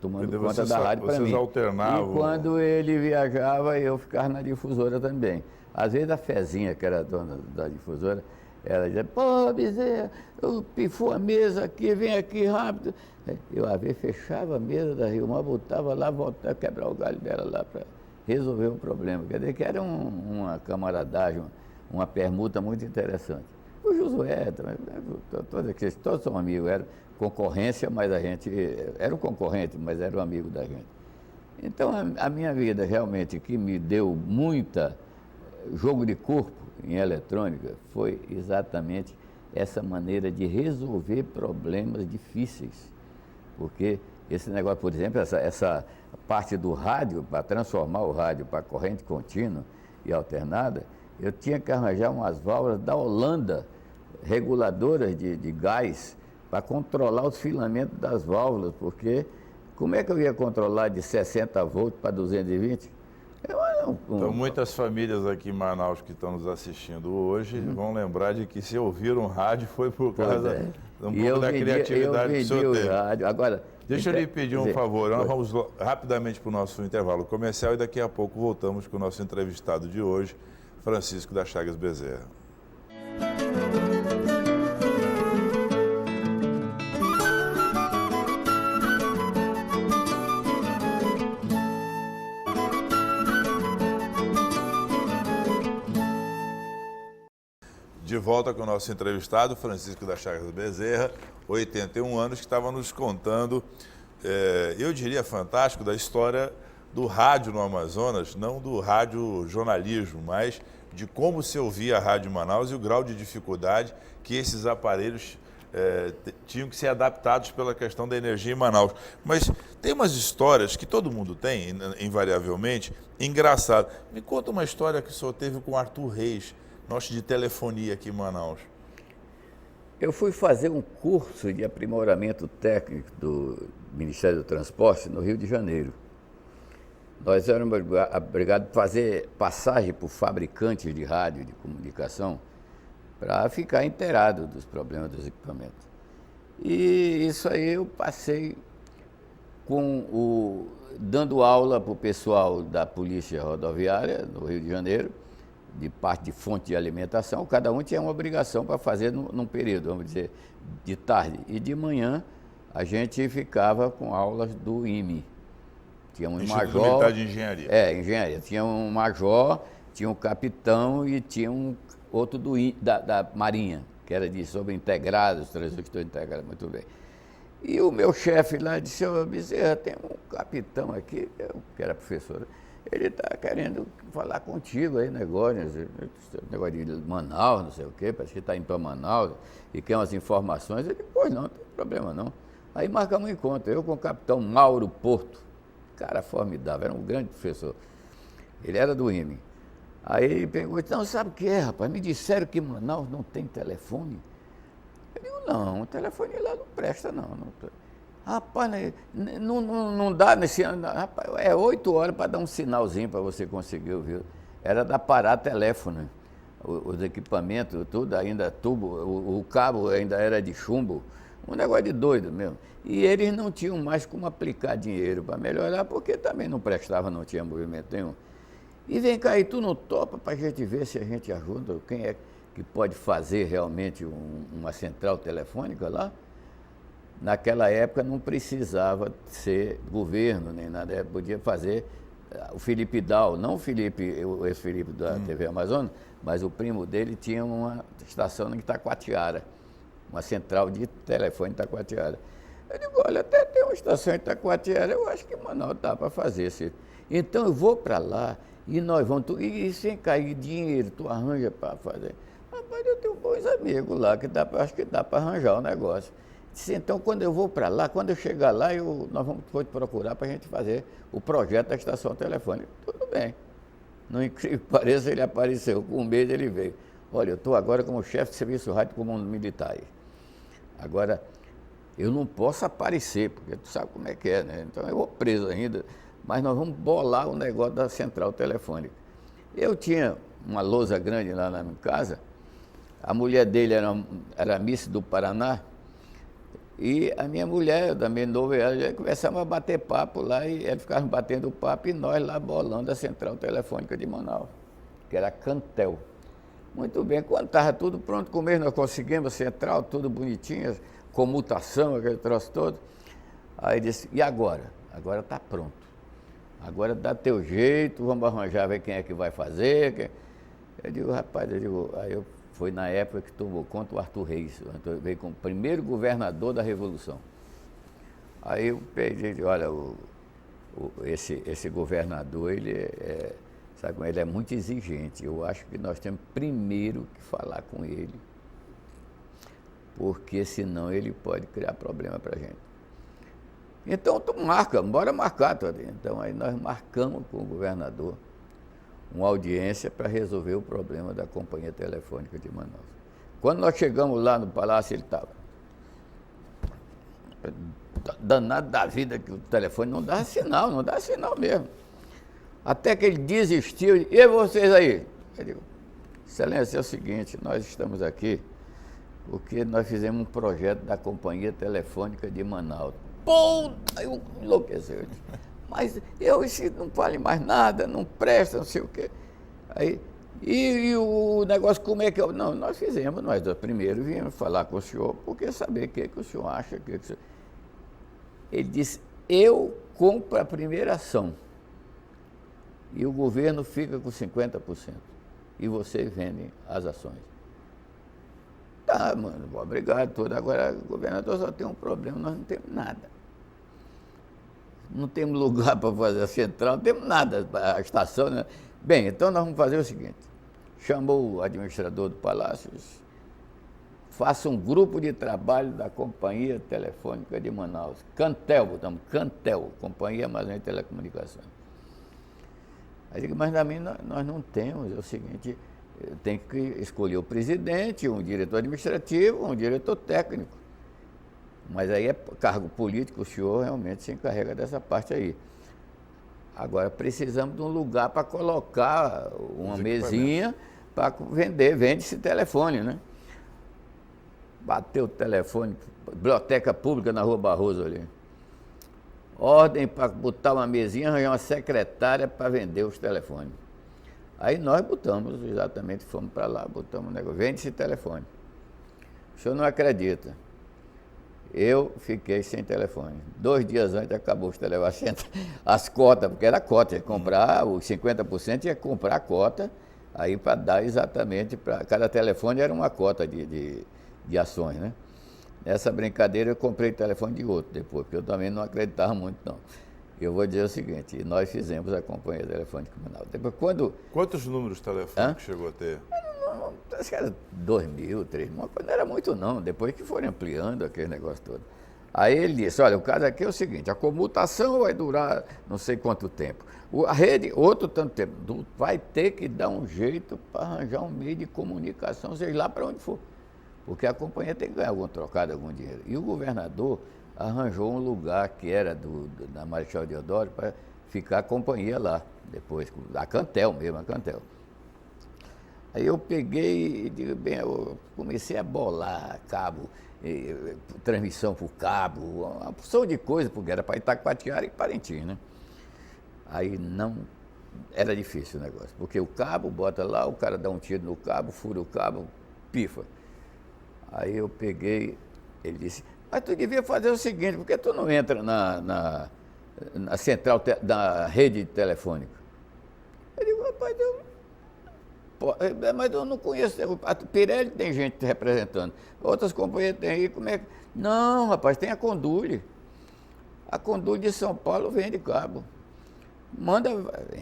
tomando conta da rádio para mim. Vocês alternavam? E quando ele viajava, eu ficava na difusora também. Às vezes a Fezinha, que era a dona da difusora, ela dizia, pô, Bezerra, eu pifou a mesa aqui, vem aqui rápido. Eu, às vezes, fechava a mesa da Rio Mar, botava lá, voltava, quebrar o galho dela lá para resolver o problema. Quer dizer, que era uma camaradagem, uma permuta muito interessante. O Josué também, todos são amigos, era concorrência, mas a gente era um concorrente, mas era um amigo da gente. Então, a minha vida realmente que me deu muita jogo de corpo em eletrônica foi exatamente essa maneira de resolver problemas difíceis. Porque esse negócio, por exemplo, essa parte do rádio, para transformar o rádio para corrente contínua e alternada, eu tinha que arranjar umas válvulas da Holanda, reguladoras de gás, para controlar os filamentos das válvulas, porque como é que eu ia controlar de 60 volts para 220? Então, muitas famílias aqui em Manaus que estão nos assistindo hoje vão lembrar de que se ouviram rádio foi por causa um pouco da criatividade que o senhor teve. Rádio. Agora, deixa eu lhe pedir um favor, nós vamos rapidamente para o nosso intervalo comercial e daqui a pouco voltamos com o nosso entrevistado de hoje, Francisco das Chagas Bezerra. De volta com o nosso entrevistado, Francisco das Chagas Bezerra, 81 anos, que estava nos contando, eu diria fantástico, da história do rádio no Amazonas, não do rádio jornalismo, mas de como se ouvia a rádio em Manaus e o grau de dificuldade que esses aparelhos tinham que ser adaptados pela questão da energia em Manaus. Mas tem umas histórias que todo mundo tem, invariavelmente, engraçado. Me conta uma história que o senhor teve com Arthur Reis, nosso de telefonia aqui em Manaus. Eu fui fazer um curso de aprimoramento técnico do Ministério do Transporte no Rio de Janeiro. Nós éramos obrigados a fazer passagem por fabricantes de rádio, de comunicação, para ficar inteirado dos problemas dos equipamentos. E isso aí eu passei dando aula para o pessoal da Polícia Rodoviária no Rio de Janeiro, de parte de fonte de alimentação. Cada um tinha uma obrigação para fazer num período, vamos dizer, de tarde. E de manhã a gente ficava com aulas do IME. Tinha um Instituto major. Militar de Engenharia. Engenharia. Tinha um major, tinha um capitão e tinha um outro da Marinha, que era sobre integrados, transdutor integrado, muito bem. E o meu chefe lá disse: "Ô Bezerra, tem um capitão aqui", que era professor, ele está querendo falar contigo aí, negócio de Manaus, não sei o quê, parece que está indo para Manaus e quer umas informações. Ele disse: "Pois não tem problema não". Aí marcamos um encontro, eu com o capitão Mauro Porto, cara formidável, era um grande professor. Ele era do IME. Aí ele perguntou: "Não, sabe o que é, rapaz? Me disseram que Manaus não tem telefone". Eu digo: "Não, o telefone lá não presta não. Rapaz, não dá nesse ano. Rapaz, é 8 horas para dar um sinalzinho para você conseguir ouvir". Era da Pará Telefone. Os equipamentos, tudo ainda tubo, o cabo ainda era de chumbo. Um negócio de doido mesmo. E eles não tinham mais como aplicar dinheiro para melhorar, porque também não prestava, não tinha movimento nenhum. E vem cá, e tu não topa para a gente ver se a gente ajuda? Quem é que pode fazer realmente uma central telefônica lá? Naquela época não precisava ser governo nem nada, podia fazer o Felipe Dal, não o Felipe, o ex-Felipe da TV Amazonas, mas o primo dele tinha uma estação em Itacoatiara, uma central de telefone em Itacoatiara. Eu digo: "Olha, até tem uma estação em Itacoatiara, eu acho que Manaus dá para fazer. Então eu vou para lá e nós vamos, e sem cair dinheiro, tu arranja para fazer". Rapaz, eu tenho bons amigos lá, que acho que dá para arranjar o negócio. Disse: "Então, quando eu vou para lá, quando eu chegar lá, nós vamos procurar para a gente fazer o projeto da estação telefônica". Tudo bem. Não incrível que pareça, ele apareceu. Com um mês ele veio: "Olha, eu estou agora como chefe de serviço rádio comando militar aí. Agora, eu não posso aparecer, porque tu sabe como é que é, né? Então eu vou preso ainda, mas nós vamos bolar o negócio da central telefônica". Eu tinha uma lousa grande lá na minha casa, a mulher dele era Miss do Paraná, e a minha mulher, eu também novo, ela começava a bater papo lá, e eles ficavam batendo papo, e nós lá bolando a central telefônica de Manaus, que era a Cantel. Muito bem, quando estava tudo pronto, com o mês nós conseguimos a central, tudo bonitinho, comutação, aquele troço todo. Aí disse: "E agora? Agora está pronto. Agora dá teu jeito, vamos arranjar, ver quem é que vai fazer". Eu digo: "Rapaz", aí foi na época que tomou conta o Arthur Reis, veio como primeiro governador da Revolução. Aí eu pedi: "Olha, esse governador, sabe, ele é muito exigente. Eu acho que nós temos primeiro que falar com ele, porque senão ele pode criar problema para a gente. Então tu marca, bora marcar". Então aí nós marcamos com o governador uma audiência para resolver o problema da companhia telefônica de Manaus. Quando nós chegamos lá no palácio, ele estava danado da vida, que o telefone não dava sinal mesmo. Até que ele desistiu, e vocês aí? Eu digo, Excelência, é o seguinte, nós estamos aqui porque nós fizemos um projeto da Companhia Telefônica de Manaus. Puta, eu enlouqueci. Mas isso não vale mais nada, não presta, não sei o quê. Aí, e o negócio, como é que eu... Não, nós fizemos, nós dois primeiro viemos falar com o senhor, porque saber o que o senhor acha. Ele disse, eu compro a primeira ação e o governo fica com 50%. E vocês vendem as ações. Tá, mano, obrigado, tudo. Agora, o governador só tem um problema, nós não temos nada. Não temos lugar para fazer a central, não temos nada, a estação, né? Bem, então nós vamos fazer o seguinte, chamou o administrador do Palácio, faça um grupo de trabalho da Companhia Telefônica de Manaus, Cantel, botamos Cantel, Companhia Amazônia de Telecomunicações. Aí digo, mas também nós não temos, é o seguinte, tem que escolher o presidente, um diretor administrativo, um diretor técnico. Mas aí é cargo político, o senhor realmente se encarrega dessa parte aí. Agora precisamos de um lugar para colocar uma mesinha para vende esse telefone, né? Bateu o telefone, biblioteca pública na Rua Barroso ali. Ordem para botar uma mesinha, arranjar uma secretária para vender os telefones. Aí nós botamos, exatamente, fomos para lá, botamos o negócio, vende esse telefone. O senhor não acredita. Eu fiquei sem telefone. 2 dias antes acabou os telefones, as cotas, porque era cota, ia comprar os 50%, ia comprar a cota, aí para dar exatamente, para cada telefone era uma cota de ações, né? Nessa brincadeira eu comprei telefone de outro depois, porque eu também não acreditava muito, não. Eu vou dizer o seguinte, nós fizemos a Companhia Telefônica de Manaus. Depois, Quantos números telefônicos chegou a ter? Acho que era 2.000, 3.000, não era muito não, depois que foram ampliando aquele negócio todo. Aí ele disse, olha, o caso aqui é o seguinte, a comutação vai durar não sei quanto tempo. A rede, outro tanto tempo, vai ter que dar um jeito para arranjar um meio de comunicação, seja lá para onde for. Porque a companhia tem que ganhar algum trocado, algum dinheiro. E o governador arranjou um lugar que era da Marechal Deodoro para ficar a companhia lá, depois, a Cantel mesmo, a Cantel. Aí eu peguei e digo, bem, eu comecei a bolar cabo, transmissão por cabo, uma porção de coisa, porque era para Itacoatiara e Parintins, né? Aí não, era difícil o negócio, porque o cabo bota lá, o cara dá um tiro no cabo, fura o cabo, pifa. Aí eu peguei, ele disse, mas tu devia fazer o seguinte, por que tu não entra na central da rede telefônica? Eu digo, rapaz, mas eu não conheço, a Pirelli tem gente representando, outras companhias tem aí, como é que... Não, rapaz, tem a Condule. A Condule de São Paulo vende cabo.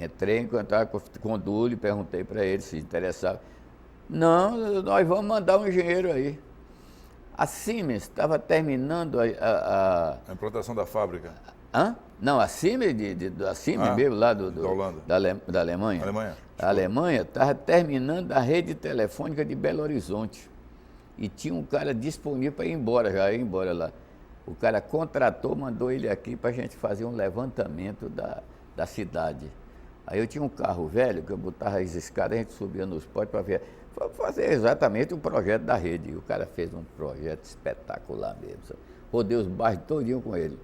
Entrei em contato com a Condule, perguntei para ele se interessava. Não, nós vamos mandar um engenheiro aí. A Siemens estava terminando a implantação da fábrica. Hã? Não, a Siemens, a Siemens mesmo, lá da Holanda. Da Alemanha. A Alemanha estava terminando a rede telefônica de Belo Horizonte. E tinha um cara disponível para ir embora, já ia embora lá. O cara contratou, mandou ele aqui para a gente fazer um levantamento da cidade. Aí eu tinha um carro velho, que eu botava as escadas, a gente subia nos postes para ver. Foi fazer exatamente o projeto da rede. E o cara fez um projeto espetacular mesmo. Rodei os bairros todinho com ele.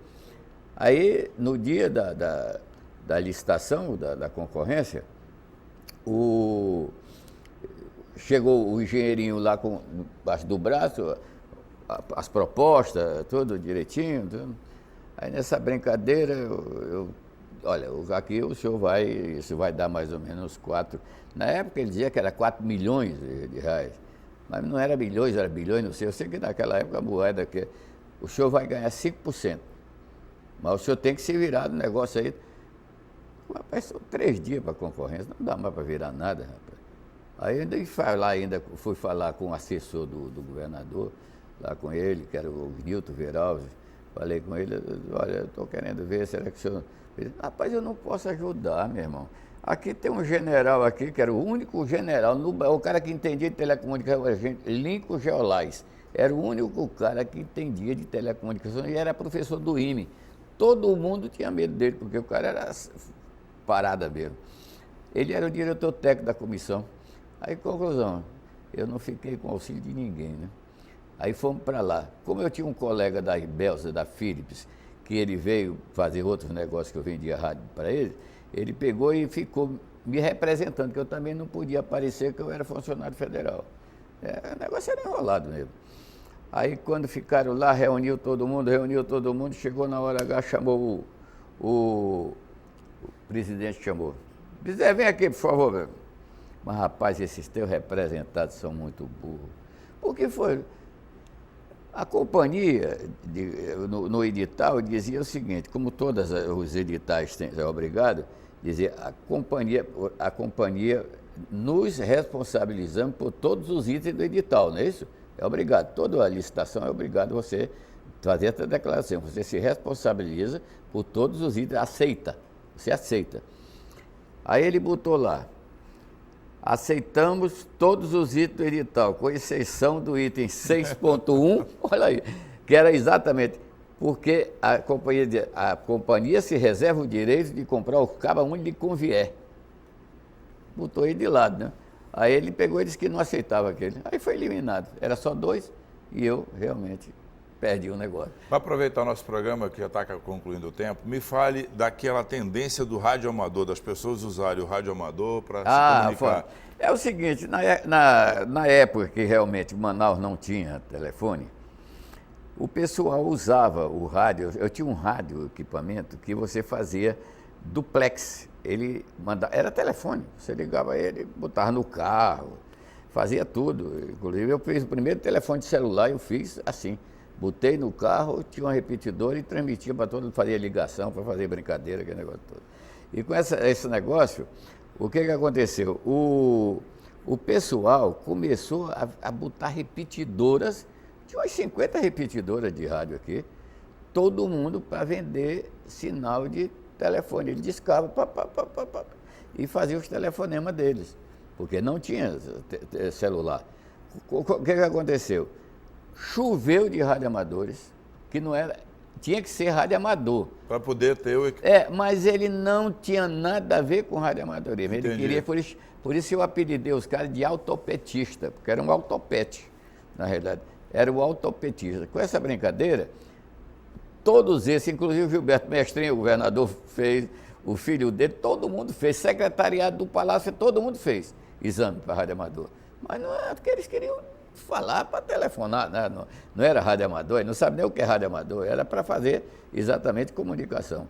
Aí, no dia da licitação, da concorrência, chegou o engenheirinho lá embaixo do braço, as propostas, tudo direitinho. Tudo. Aí nessa brincadeira, olha, aqui o senhor isso vai dar mais ou menos 4. Na época ele dizia que era 4 milhões de reais, mas não era milhões, era bilhões, não sei. Eu sei que naquela época a moeda que o senhor vai ganhar 5%, mas o senhor tem que se virar no negócio aí. Rapaz, são 3 dias para concorrência, não dá mais para virar nada, rapaz. Aí fui falar com o assessor do governador, lá com ele, que era o Nilton Veralves. Falei com ele, olha, eu estou querendo ver, será que o senhor... Ele, rapaz, eu não posso ajudar, meu irmão. Aqui tem um general aqui, que era o único general, o cara que entendia de telecomunicação, Lincoln Geolais. Era o único cara que entendia de telecomunicação e era professor do IME. Todo mundo tinha medo dele, porque o cara era parada mesmo. Ele era o diretor técnico da comissão. Aí, conclusão, eu não fiquei com auxílio de ninguém, né? Aí fomos para lá. Como eu tinha um colega da Belsa, da Philips, que ele veio fazer outros negócios que eu vendia rádio para ele, ele pegou e ficou me representando, que eu também não podia aparecer que eu era funcionário federal. O negócio era enrolado mesmo. Aí quando ficaram lá, reuniu todo mundo, chegou na hora H, chamou o presidente, chamou. Bezerra, vem aqui, por favor, meu. Mas, rapaz, esses teus representados são muito burros. Por que foi? A companhia, no edital, dizia o seguinte, como todos os editais é obrigado, dizia, a companhia nos responsabilizamos por todos os itens do edital, não é isso? É obrigado, toda a licitação é obrigado você fazer essa declaração, você se responsabiliza por todos os itens, você aceita. Aí ele botou lá, aceitamos todos os itens do edital, com exceção do item 6.1, olha aí, que era exatamente porque a companhia se reserva o direito de comprar o cabo onde lhe convier. Botou ele de lado, né? Aí ele pegou e disse que não aceitava aquele. Aí foi eliminado. Era só 2 e eu realmente perdi o negócio. Para aproveitar o nosso programa, que já está concluindo o tempo, me fale daquela tendência do rádio amador, das pessoas usarem o rádio amador para se comunicar. É o seguinte, na época que realmente Manaus não tinha telefone, o pessoal usava o rádio. Eu tinha um rádio equipamento que você fazia duplex. Ele mandava, era telefone, você ligava ele, botava no carro, fazia tudo. Inclusive eu fiz o primeiro telefone de celular, eu fiz assim. Botei no carro, tinha um repetidor e transmitia para todo mundo, fazia ligação, para fazer brincadeira, aquele negócio todo. E com esse negócio, o que aconteceu? O pessoal começou a botar repetidoras, tinha umas 50 repetidoras de rádio aqui, todo mundo para vender sinal de telefone. Ele discava e fazia os telefonemas deles, porque não tinha celular. O que aconteceu? Choveu de radioamadores, que não era, tinha que ser radioamador. Para poder ter o... mas ele não tinha nada a ver com radioamadorismo. Ele queria, por isso eu apelidei os caras de autopetista, porque era um autopete, na realidade. Era o autopetista. Com essa brincadeira, todos esses, inclusive o Gilberto Mestrinho, o governador fez, o filho dele, todo mundo fez, secretariado do Palácio, todo mundo fez exame para radioamador. Mas não é porque eles queriam falar para telefonar, né? Não era radioamador, não sabe nem o que é radioamador, era para fazer exatamente comunicação.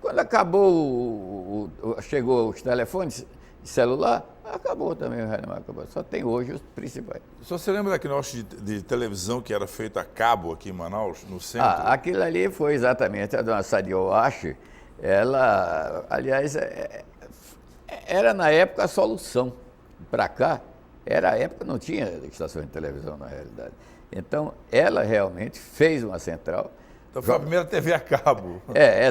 Quando acabou, chegou os telefones celular, acabou também o radioamador, só tem hoje os principais. Só você lembra daquele negócio de televisão que era feito a cabo aqui em Manaus, no centro? Aquilo ali foi exatamente a dona Sadia Oache, ela, aliás, era na época a solução. Para cá, era a época, não tinha estação de televisão na realidade. Então, ela realmente fez uma central. Então foi a primeira TV a cabo.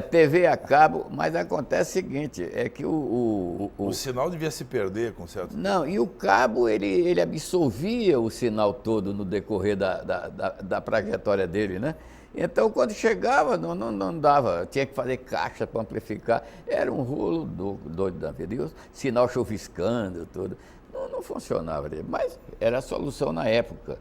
TV a cabo, mas acontece o seguinte, é que o sinal devia se perder com certo... Não, e o cabo, ele absorvia o sinal todo no decorrer da trajetória dele, né? Então, quando chegava, não dava, tinha que fazer caixa para amplificar. Era um rolo doido da vida, e o sinal chuviscando, tudo. Não funcionava, mas era a solução na época,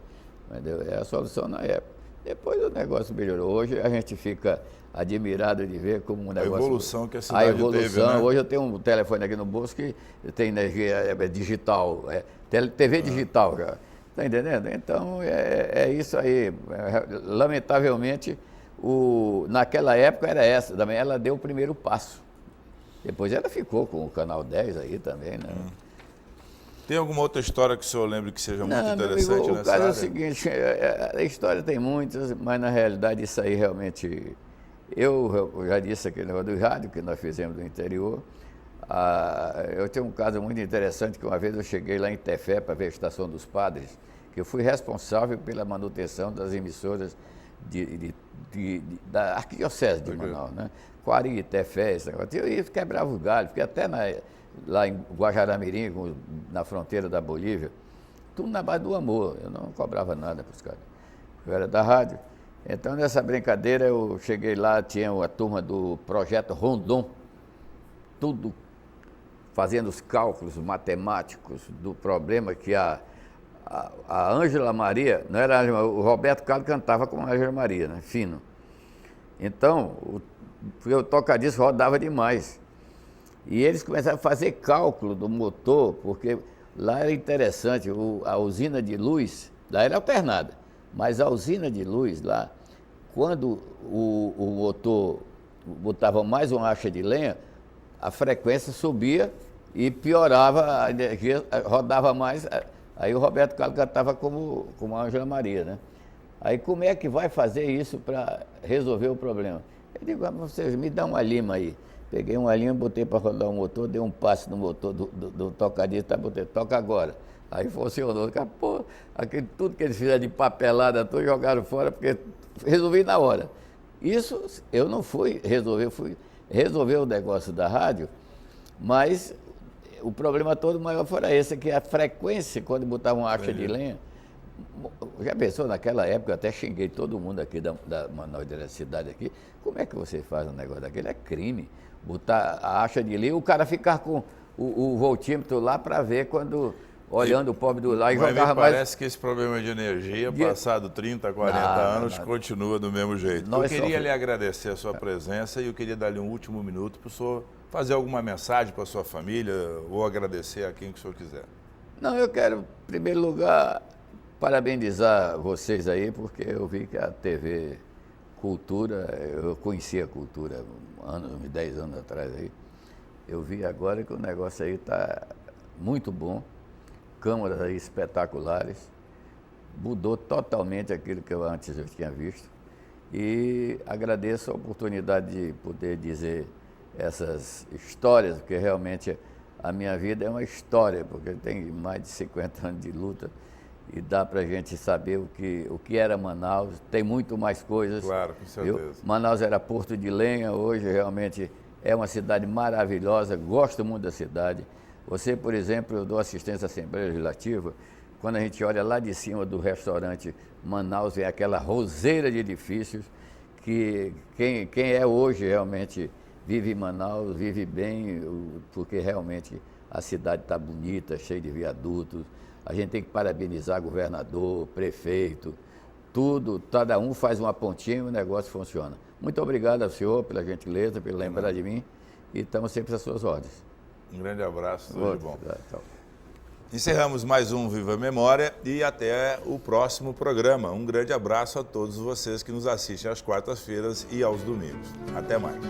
entendeu? Era a solução na época. Depois o negócio melhorou. Hoje a gente fica admirado de ver como o negócio... A evolução que a cidade teve, né? Hoje eu tenho um telefone aqui no bolso que tem energia digital, TV digital já. Está entendendo? Então é isso aí. Lamentavelmente, naquela época era essa, também ela deu o primeiro passo. Depois ela ficou com o Canal 10 aí também, né? Tem alguma outra história que o senhor lembre que seja muito interessante nessa área? O caso é o seguinte, a história tem muitas, mas na realidade isso aí realmente... Eu já disse aquele negócio do rádio que nós fizemos do interior. Eu tenho um caso muito interessante que uma vez eu cheguei lá em Tefé para ver a Estação dos Padres, que eu fui responsável pela manutenção das emissoras da Arquidiocese de Manaus, né? Quari, Tefé, esse negócio. Eu ia quebrava o galho, fiquei até lá em Guajará-Mirim, na fronteira da Bolívia, tudo na base do amor, eu não cobrava nada para os caras, eu era da rádio. Então, nessa brincadeira, eu cheguei lá, tinha a turma do Projeto Rondon, tudo fazendo os cálculos matemáticos do problema que a Ângela Maria, não era a Ângela, o Roberto Carlos cantava com a Ângela Maria, né? Fino. Então, o toca-disco rodava demais. E eles começaram a fazer cálculo do motor, porque lá era interessante, a usina de luz, lá era alternada, mas a usina de luz lá, quando o motor botava mais uma acha de lenha, a frequência subia e piorava, a energia rodava mais. Aí o Roberto Carlos cantava como a Ângela Maria, né? Aí como é que vai fazer isso para resolver o problema? Eu digo, vocês me dão uma lima aí. Peguei uma lima, botei para rodar o motor, dei um passe no motor do tocadisco, botei, toca agora. Aí funcionou. Pô, tudo que eles fizeram de papelada, todos jogaram fora, porque resolvi na hora. Isso eu não fui resolver o negócio da rádio, mas o problema todo maior foi esse, que a frequência, quando botavam uma acha de lenha, já pensou naquela época, eu até xinguei todo mundo aqui da Manaus da cidade aqui, como é que você faz um negócio daquele? É crime. Botar a acha de lenha, o cara ficar com o voltímetro lá para ver quando, olhando o pobre do lá e jogava mais. Parece que esse problema de energia, passado 30, 40 anos, continua do mesmo jeito. Eu queria lhe agradecer a sua presença e eu queria dar-lhe um último minuto para o senhor fazer alguma mensagem para a sua família ou agradecer a quem que o senhor quiser. Não, eu quero, em primeiro lugar, parabenizar vocês aí, porque eu vi que a TV Cultura, eu conhecia a Cultura uns 10 anos atrás aí, eu vi agora que o negócio aí está muito bom, câmeras aí espetaculares, mudou totalmente aquilo que eu antes tinha visto e agradeço a oportunidade de poder dizer essas histórias, porque realmente a minha vida é uma história, porque tem mais de 50 anos de luta e dá para a gente saber o que era Manaus, tem muito mais coisas. Claro, com certeza. Manaus era porto de lenha, hoje realmente é uma cidade maravilhosa, gosto muito da cidade. Você, por exemplo, eu dou assistência à Assembleia Legislativa, quando a gente olha lá de cima do restaurante Manaus, vem aquela roseira de edifícios, que quem é hoje realmente vive em Manaus, vive bem, porque realmente a cidade está bonita, cheia de viadutos. A gente tem que parabenizar governador, prefeito, tudo, cada um faz uma pontinha e o negócio funciona. Muito obrigado ao senhor pela gentileza, por lembrar de mim, e estamos sempre às suas ordens. Um grande abraço, tudo de bom. Tchau. Encerramos mais um Viva Memória e até o próximo programa. Um grande abraço a todos vocês que nos assistem às quartas-feiras e aos domingos. Até mais.